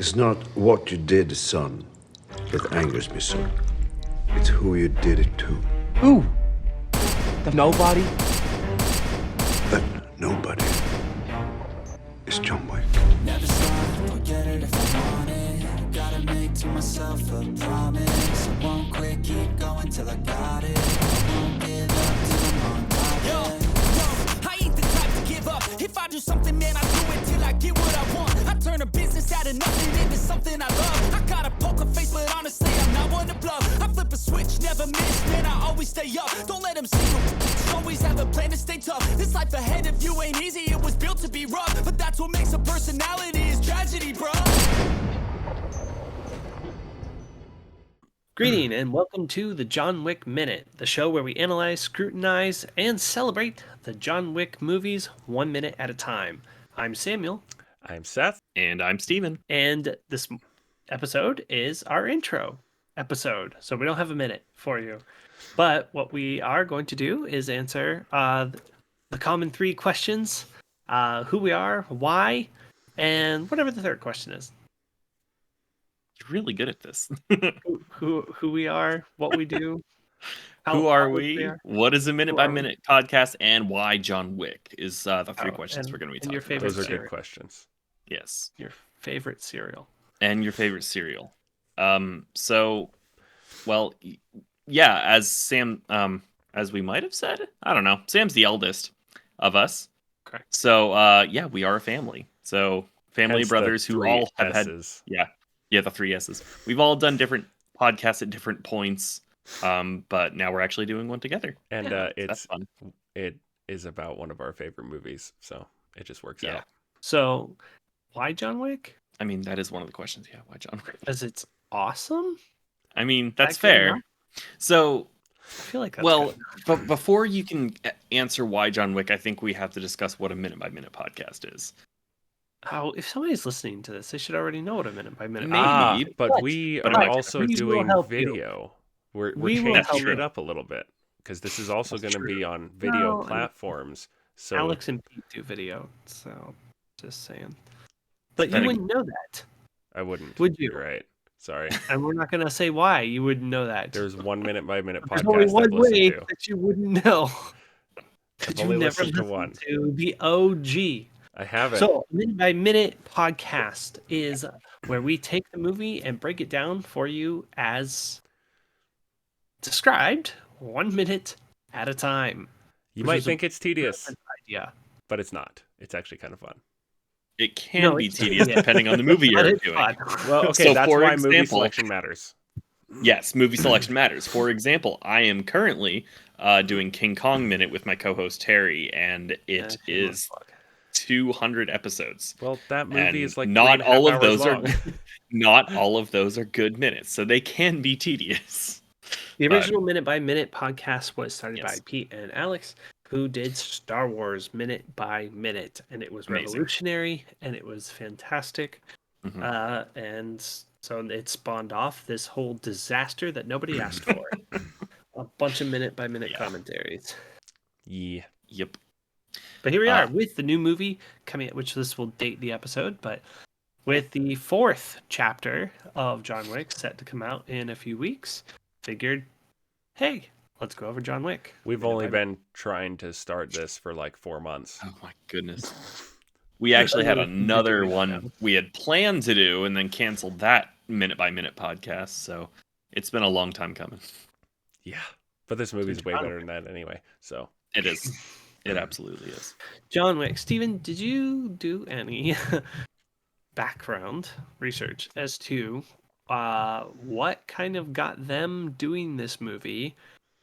It's not what you did, son, that angers me, sir. It's who you did it to. Who? Nobody? That nobody is John Wick. Never stop, I'll get it if I want it. Gotta make to myself a promise. I won't quit, keep going till I got it. I won't give up till I'm on top. Yo, I ain't the type to give up. If I do something, man, I do it till I get what I want. I turn a business out of nothing into something I love. I got a poker face, but honestly, I'm not one to bluff. I flip a switch, never miss, man, I always stay up. Don't let them see you. Always have a plan to stay tough. This life ahead of you ain't easy, it was built to be rough. But that's what makes a personality is tragedy, bro. Greeting and welcome to the John Wick Minute, the show where we analyze, scrutinize, and celebrate the John Wick movies 1 minute at a time. I'm Samuel. I'm Seth. And I'm Steven. And this episode is our intro episode, so we don't have a minute for you. But what we are going to do is answer the common three questions, who we are, why, and whatever the third question is. You're really good at this. Who we are, what we do. Who are we? What is a Minute by Minute podcast, and why John Wick is the three questions we're going to be talking your about. favorite Those are cereal. good questions. Yes. Your favorite cereal. And your favorite cereal. Yeah, as Sam, as we might have said, I don't know. Sam's the eldest of us. Correct. So, yeah, we are a family. So, family Hence brothers the who three all have S's. had, yeah, the three S's. We've all done different podcasts at different points, but now we're actually doing one together. And That's fun. it is about one of our favorite movies, so it just works Yeah. out. So, why John Wick? I mean, that is one of the questions. Yeah, why John Wick? Because it's awesome. I mean, that's That good fair. enough? So, I feel like that's well, good. but before you can answer why John Wick, I think we have to discuss what a Minute by Minute podcast is. How if somebody's listening to this, they should already know what a minute by minute. Maybe, But we but are I'm not also we will doing help you. video. We're We will changing help it you. up a little bit because this is also That's going to be true. on video Well, platforms. So Alex and Pete do video, so just saying. But Then you it- wouldn't know that, I wouldn't. would you? You're right. Sorry. And we're not gonna say why you wouldn't know that. There's 1 minute by minute There's only podcast one I've listened way to. that you wouldn't know. That you only never listened to listened one. to the OG. I haven't. So, Minute by Minute podcast is where we take the movie and break it down for you as described 1 minute at a time. You which might is a think it's tedious, Good idea. but it's not. It's actually kind of fun. It can No, be it's- tedious yeah. depending on the movie But you're it's doing. fun. Well, okay, So, that's for why movie example- selection matters. Yes, movie selection matters. For example, I am currently doing King Kong Minute with my co-host Terry, and it is 200 episodes. Well, that movie And is like not 3.5 all of hours those long. are not all of those are good minutes, so they can be tedious. The But- original Minute by Minute podcast was started Yes. by Pete and Alex, who did Star Wars Minute by Minute, and it was Amazing. revolutionary and it was fantastic. Mhm. And so it spawned off this whole disaster that nobody asked for. A bunch of minute by minute Yeah. commentaries. Yeah. Yep. But here we are Uh, with the new movie coming out, which this will date the episode, but with the fourth chapter of John Wick set to come out in a few weeks, figured, hey, let's go over John Wick. We've Minute only by been trying to start this for like 4 months. Oh my goodness. We actually had Literally another doing it one now. we had planned to do and then canceled that Minute by Minute podcast, so it's been a long time coming. Yeah. But this movie's way John better than that anyway. So It is. It absolutely is. John Wick. Steven, did you do any background research as to what kind of got them doing this movie?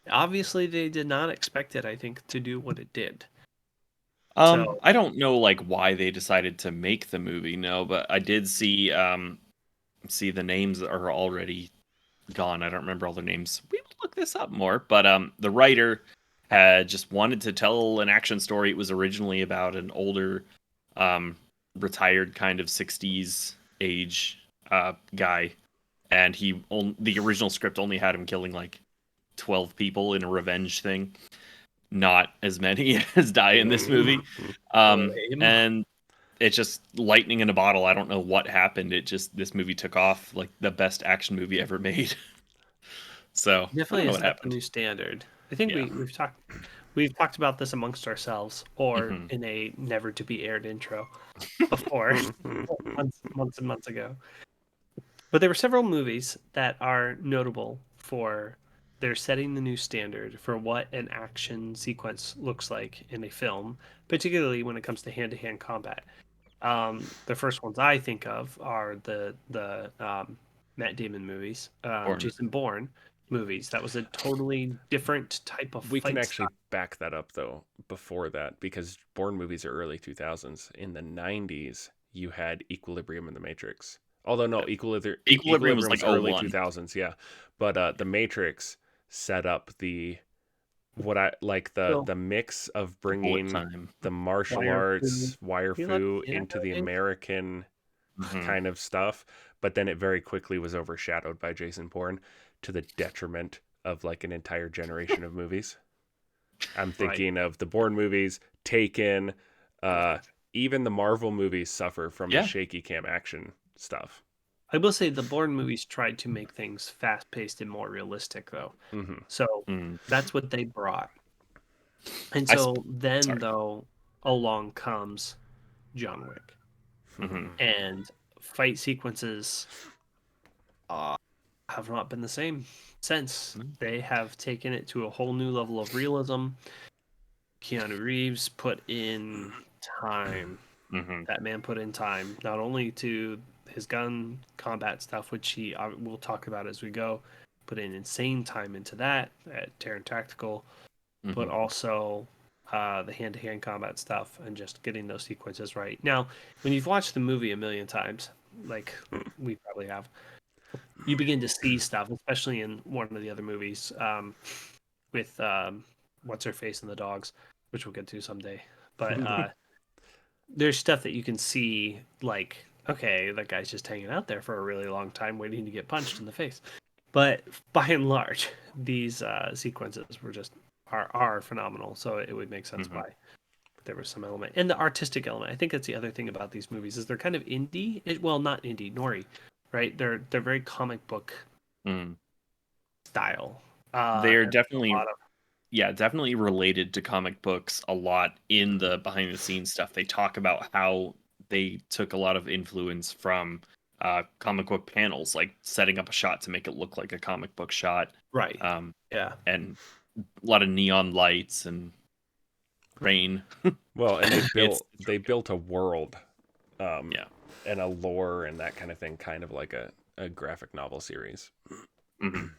Obviously, they did not expect it, I think, to do what it did. So- I don't know like why they decided to make the movie, no, but I did see the names are already gone. I don't remember all their names. We will look this up more, but the writer had just wanted to tell an action story. It was originally about an older retired kind of 60s age guy, and the original script only had him killing like 12 people in a revenge thing. Not as many as die in this movie. Lame. And it's just lightning in a bottle. I don't know what happened. This movie took off like the best action movie ever made. So I don't Definitely know has what set the happened. new standard. I think Yeah. we've talked about this amongst ourselves or Mhm. in a never to be aired intro before months and months ago. But there were several movies that are notable for they're setting the new standard for what an action sequence looks like in a film, particularly when it comes to hand-to-hand combat. The first ones I think of are the Matt Damon movies, Bourne. Jason Bourne movies. That was a totally different type of We can fight actually style. back that up though before that because Bourne movies are early 2000s. In the 90s, you had Equilibrium and The Matrix. Although no, Equilibrium was Equilibrium like was early 01. 2000s, yeah. But The Matrix set up the what I like So, the mix of The bullet bringing time. the martial Wire Fu. arts wire You like fu it into the nowadays? American Mhm. kind of stuff, but then it very quickly was overshadowed by Jason Bourne to the detriment of like an entire generation of movies. I'm Right. thinking of the Bourne movies, Taken, uh, even the Marvel movies suffer from Yeah. the shaky cam action stuff. I will say the Bourne movies tried to make things fast-paced and more realistic, though. Hmm So Mm. that's what they brought. And I so sp- then, sorry. though, along comes John Wick. Mhm. And fight sequences have not been the same since. Mm. They have taken it to a whole new level of realism. Keanu Reeves put in time. Mhm. That man put in time, not only to his gun combat stuff, which he will talk about as we go, put in insane time into that at Terran Tactical, but Mhm. also the hand-to-hand combat stuff and just getting those sequences right. Now, when you've watched the movie a million times, like we probably have, you begin to see stuff, especially in one of the other movies with what's her face and the dogs, which we'll get to someday. But there's stuff that you can see, like, okay, that guy's just hanging out there for a really long time, waiting to get punched in the face. But by and large, these sequences were just are phenomenal. So it would make sense Mhm. why there was some element and the artistic element. I think that's the other thing about these movies is they're kind of indie. Well, not indie, nori, right? They're very comic book Mm. style. They're And a definitely lot of definitely related to comic books a lot in the behind the scenes stuff. They talk about how they took a lot of influence from comic book panels, like setting up a shot to make it look like a comic book shot, right. um, Yeah. and a lot of neon lights and rain. Well, and It's they built a world, Yeah. and a lore and that kind of thing, kind of like a graphic novel series. Mhm.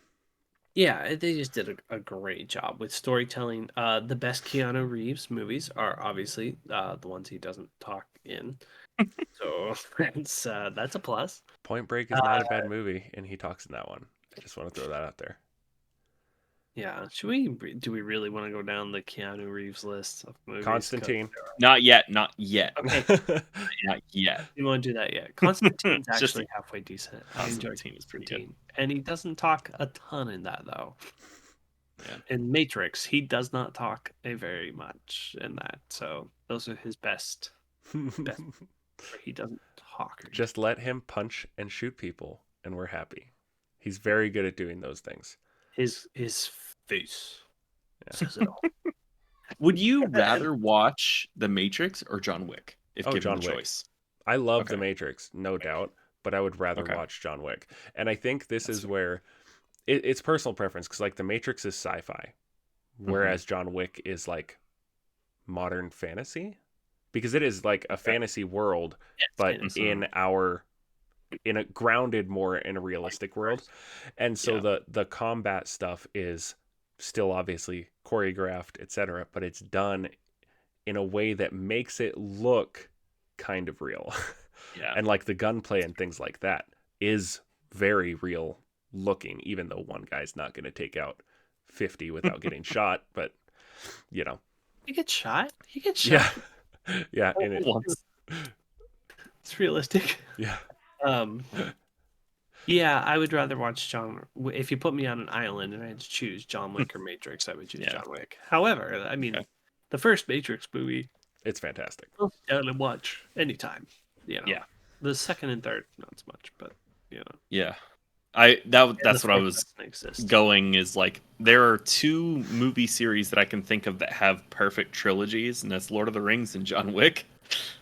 Yeah, they just did a great job with storytelling. The best Keanu Reeves movies are obviously the ones he doesn't talk in. So that's a plus. Point Break is not a bad movie, and he talks in that one. I just want to throw that out there. Yeah, do we really want to go down the Keanu Reeves list of movies? 'Cause Constantine. Not yet. Not yet. Okay, Not yet. you want to do that yet? Constantine's It's just- actually halfway decent. I enjoy Constantine is pretty good. Constantine, and he doesn't talk a ton in that though. Yeah. In Matrix, he does not talk a very much in that. So those are his best. Where he doesn't talk. Just let him punch and shoot people, and we're happy. He's very good at doing those things. His face Yeah. says it all. Would you rather watch The Matrix or John Wick if Oh, given John the Wick. choice? I love Okay. The Matrix, no doubt, but I would rather Okay. watch John Wick. And I think this That's is fair. where it's personal preference because, like, The Matrix is sci-fi, whereas John Wick is like modern fantasy because it is like a fantasy world, but fantasy. in a grounded more in a realistic world. And so Yeah. the combat stuff is still obviously choreographed, etc., but it's done in a way that makes it look kind of real. Yeah. And like the gunplay and things like that is very real looking, even though one guy's not going to take out 50 without getting shot, but you know. He gets shot. He gets shot. Yeah. Yeah, in it. Once. It's realistic. Yeah. Yeah, I would rather watch John. If you put me on an island and I had to choose John Wick or Matrix, I would choose Yeah. John Wick. However, I mean, Okay. the first Matrix movie It's fantastic. Down and watch anytime. Yeah. The second and third, not as much, but Yeah. And That's the what I fourth was doesn't exist. going is like there are two movie series that I can think of that have perfect trilogies, and that's Lord of the Rings and John Wick.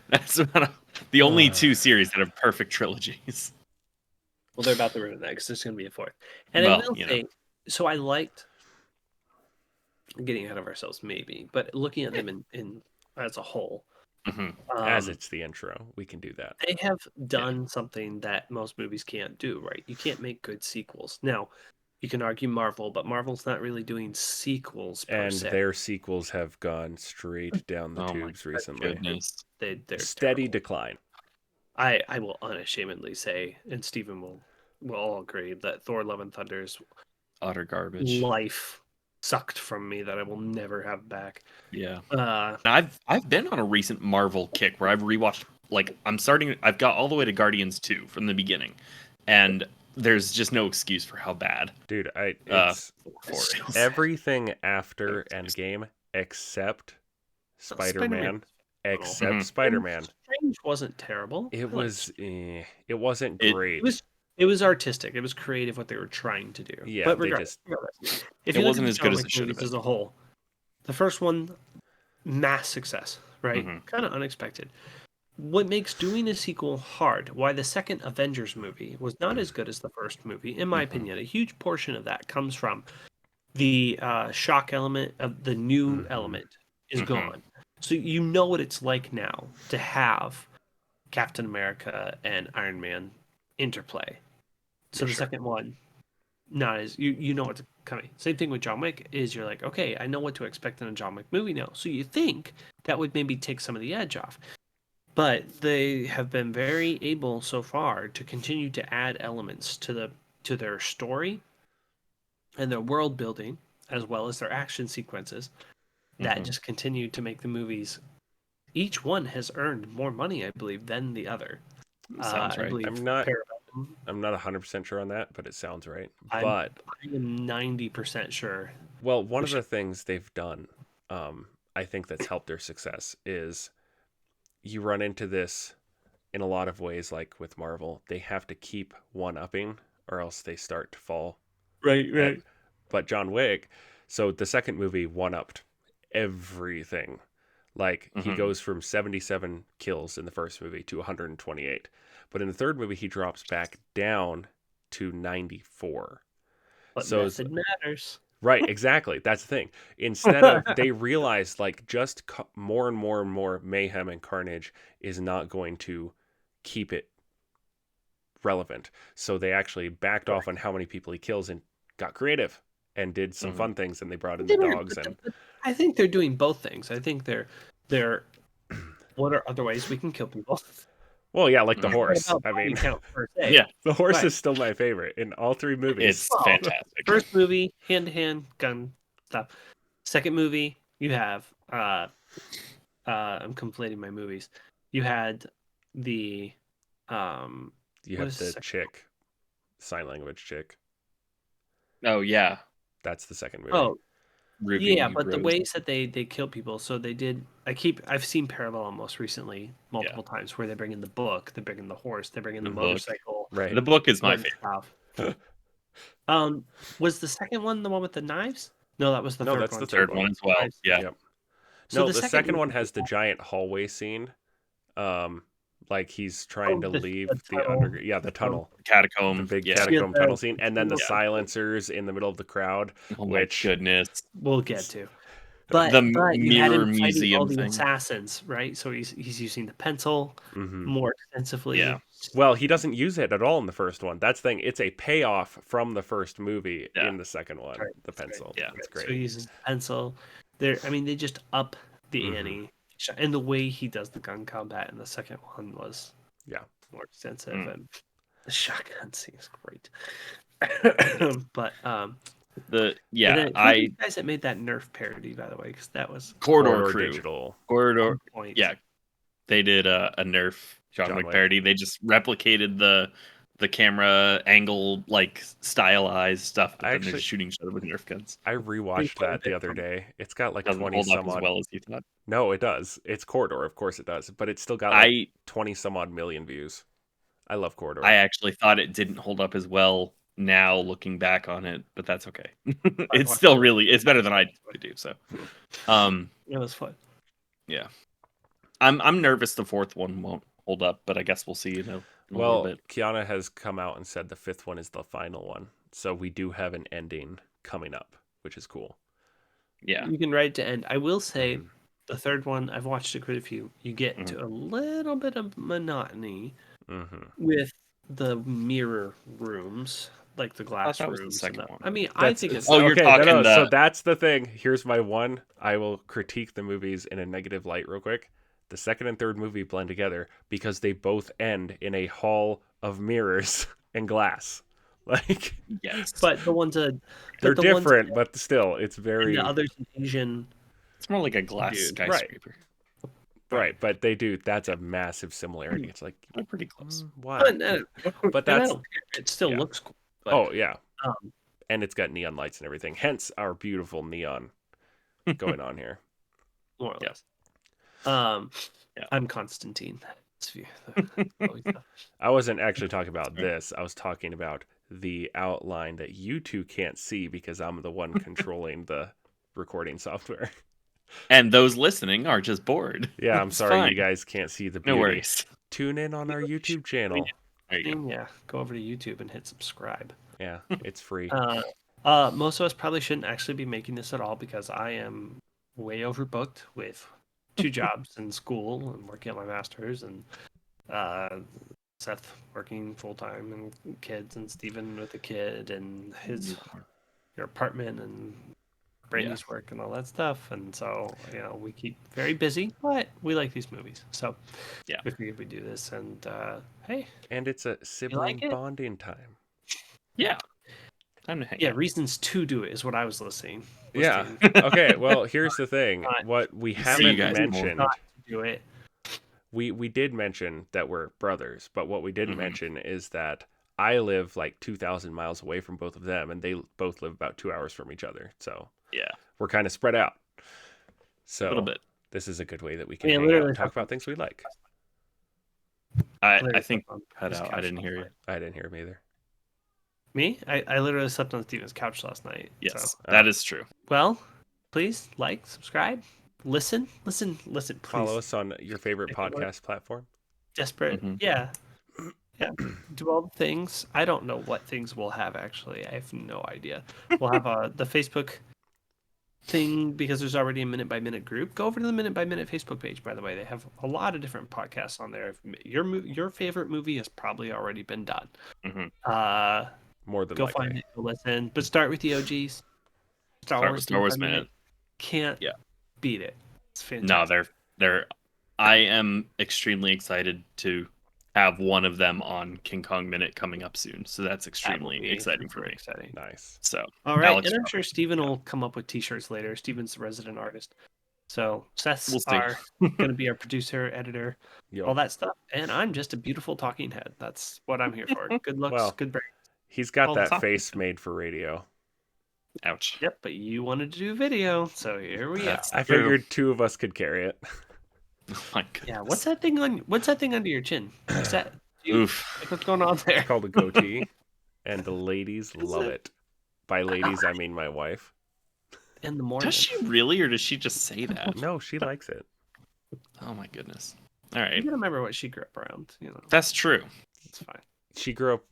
That's about the only two series that have perfect trilogies. Well, they're about to ruin that because there's going to be a fourth. And Well, I will say, so I liked getting ahead of ourselves, maybe, but looking at them in as a whole, As it's the intro, we can do that. they have done something that most movies can't do, right? You can't make good sequels. Now, you can argue Marvel, but Marvel's not really doing sequels per And se. their sequels have gone straight down the Oh my tubes recently. Goodness. They're Steady terrible. decline. I will unashamedly say, and Stephen will all agree, that Thor: Love and Thunder's Utter garbage. life sucked from me that I will never have back. Yeah. Uh, I've been on a recent Marvel kick where I've rewatched I've got all the way to Guardians 2 from the beginning. And there's just no excuse for how bad. Dude, it's Four is. everything after Endgame except Spider-Man. Except Mhm. Spider-Man. Strange wasn't terrible. It I liked was it wasn't It- great. It was artistic. It was creative what they were trying to do. Yeah, but they regardless, if It you look wasn't at as the good John as Wick it should have movies been. as a whole, the first one, mass success, right? Mhm. Kind of unexpected. What makes doing a sequel hard? Why the second Avengers movie was not as good as the first movie, in my opinion. A huge portion of that comes from the shock element of the new element is Mhm. gone. So you know what it's like now to have Captain America and Iron Man interplay. So the second one, not as you know what's coming. Same thing with John Wick is you're like, okay, I know what to expect in a John Wick movie now. So you think that would maybe take some of the edge off. But they have been very able so far to continue to add elements to their story and their world building as well as their action sequences that just continue to make the movies. Each one has earned more money, I believe, than the other. Sounds I right. believe I'm not Paramount. I'm not 100% sure on that, but it sounds right. I But am 90% sure. well, one of the things they've done, I think that's helped their success is you run into this in a lot of ways, like with Marvel, they have to keep one-upping or else they start to fall. Right. But John Wick, so the second movie one-upped everything. Like he goes from 77 kills in the first movie to 128. But in the third movie, he drops back down to 94. But So method matters. right, exactly. That's the thing. Instead of they realized like just more and more and more mayhem and carnage is not going to keep it relevant. So they actually backed off on how many people he kills and got creative and did some fun things. And they brought in the dogs and But I think they're doing both things. I think they're what are other ways we can kill people? well, yeah, like the It's horse. not about I mean, body count per se. Yeah, the horse Right. is still my favorite in all three movies. it's Well, fantastic. First movie, hand to hand gun stuff. Second movie, you have I'm conflating my movies. You had the You what have is the the second chick, sign language chick. Oh yeah. That's the second movie. Oh, Ruby yeah, but the Rose. ways that they kill people. So they did. I've seen Parallel most recently multiple times where they bring in the book, they bring in the horse, they bring in the The book. motorcycle. Right. The book is my and favorite. stuff. Was the second one the one with the knives? No, that was the No, third that's one. the Third one as well. Nice. Yeah. Yep. So No, the the second second movie one was has the giant hallway scene. Like he's trying to the leave the tunnel. under the tunnel. Catacomb. The big yeah. catacomb Yeah, tunnel scene, and then the yeah. silencers in the middle of the crowd, Oh my which goodness. We'll get to. But The you had mirror him fighting museum all the thing. assassins, right? So he's using the pencil more extensively. Yeah. well, he doesn't use it at all in the first one. That's the thing. It's a payoff from the first movie Yeah. in the second one. Right. The pencil. Yeah. It's So great. he uses the pencil. They just up the ante. And the way he does the gun combat in the second one was Yeah. more extensive, Mm. and the shotgun scene is great. But The and then, who are you guys that made that Nerf parody, by the way, because that was Corridor Crew. Digital. Corridor. on point. Yeah. They did a Nerf John John Wick Wick. parody. They just replicated the the camera angle, like stylized stuff, but then they're Actually- just shooting each other with Nerf guns. I rewatched that the other day. It's got like Doesn't 20 hold up some as odd. well as you thought. No, it does. It's Corridor, of course it does, but it's still got like I 20 some odd million views. I love Corridor. I actually thought it didn't hold up as well now looking back on it, but that's okay. It's still it's better than I do. So, It was fun. yeah, I'm nervous the fourth one won't hold up, but I guess we'll see in a little Well, bit. Kiana has come out and said the fifth one is the final one. So we do have an ending coming up, which is cool. Yeah, You can write to end. I will say, Mhm. the third one, I've watched it quite a few. You get Mhm. to a little bit of monotony Mm-hmm. with the mirror rooms, like the glass that was the rooms. second and that. one. I mean, I think it's Oh, you're talking So the- that's the thing. Here's my one. I will critique the movies in a negative light real quick. The second and third movie blend together because they both end in a hall of mirrors and glass. Like yes, But the ones that they're the ones different, but still, it's very the others in Asian. it's more like a glass Dude, right. skyscraper. right. But they do. That's a massive similarity. It's like They're pretty close. why? But, no, But and I that's don't care. It still yeah. looks cool. But, oh yeah, um, and it's got neon lights and everything. Hence our beautiful neon going on here. more or Yes. less. Yeah. I'm Constantine. I wasn't actually talking about this. I was talking about the outline that you two can't see because I'm the one controlling the recording software. And those listening are just bored. Yeah, I'm It's sorry fine. you guys can't see the beauty. No worries. Tune in on our YouTube channel. There you go. Yeah, go over to YouTube and hit subscribe. Yeah, it's free. Most of us probably shouldn't actually be making this at all because I am way overbooked with 2 jobs and school and working at my master's, and Seth working full time and kids, and Steven with a kid and his apartment, and Brady's work and all that stuff. And so, we keep very busy, but we like these movies. So Yeah. we figured we'd do this, and hey, And it's a sibling it? bonding time. Yeah. Time to hang yeah, out. reasons to do it is what I was listening. Yeah. Okay, well, here's the thing. What we See you haven't guys more. mentioned, Not to do it. we did mention that we're brothers, but what we didn't mention is that I live like 2,000 miles away from both of them, and they both live about 2 hours from each other. So Yeah. we're kind of spread out. So A little bit. this is a good way that we can Yeah, hang out literally and talk about things we like. I think on cut his out. I couch didn't last hear you. night. I didn't hear him either. Me? I literally slept on Steven's couch last night. Yes, So. that is true. Well, please like, subscribe, listen, please. Follow us on your favorite Take a look. podcast platform. Desperate. Mhm. Yeah. Yeah. Do all the things. I don't know what things we'll have actually. I have no idea. We'll have the Facebook thing because there's already a minute by minute group. Go over to the minute by minute Facebook page, by the way. They have a lot of different podcasts on there. Your favorite movie has probably already been done. Mhm. More than Go likely. find it, go listen. But start with the OGs. Start with Star Wars Minute by Minute. Can't Yeah. beat it. It's fantastic. No, they're. I am extremely excited to have one of them on King Kong Minute coming up soon. So that's That will extremely be exciting for super me. Exciting. Nice. So All right, Alex and I'm probably- sure Steven will come up with T-shirts later. Steven's the resident artist, so Seth's We'll see. going to be our producer, editor, Yo. all that stuff, and I'm just a beautiful talking head. That's what I'm here for. Good looks, Well, good brain. He's got all the that talking. face made for radio. Ouch. Yep, but you wanted to do video, so here we are. That's- I True. figured 2 of us could carry it. Oh my goodness. Yeah, what's that thing under your chin? Is that Oof. like, what's going on there? It's called a goatee, and the ladies love it? it. By ladies, I mean my wife. In the morning. Does she really, or does she just say that? No, she likes it. Oh my goodness. All You right. gotta remember what she grew up around. That's true. It's fine. She grew up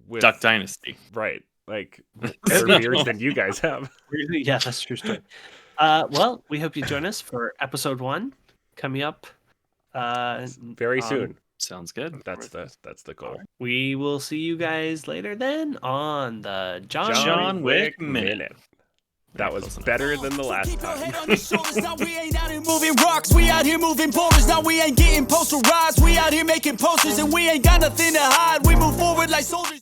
with Duck Dynasty. right, like better beers than you guys have. Yeah, that's a true story. Well, we hope you join us for episode 1 coming up. Very on- soon. Sounds good. That's the goal. We will see you guys later then on the John Wick Minute. That was better than the last Keep your time. head on your shoulders. Now we ain't out here moving rocks. We out here moving boulders. Now we ain't getting posterized. We out here making posters and we ain't got nothing to hide. We move forward like soldiers.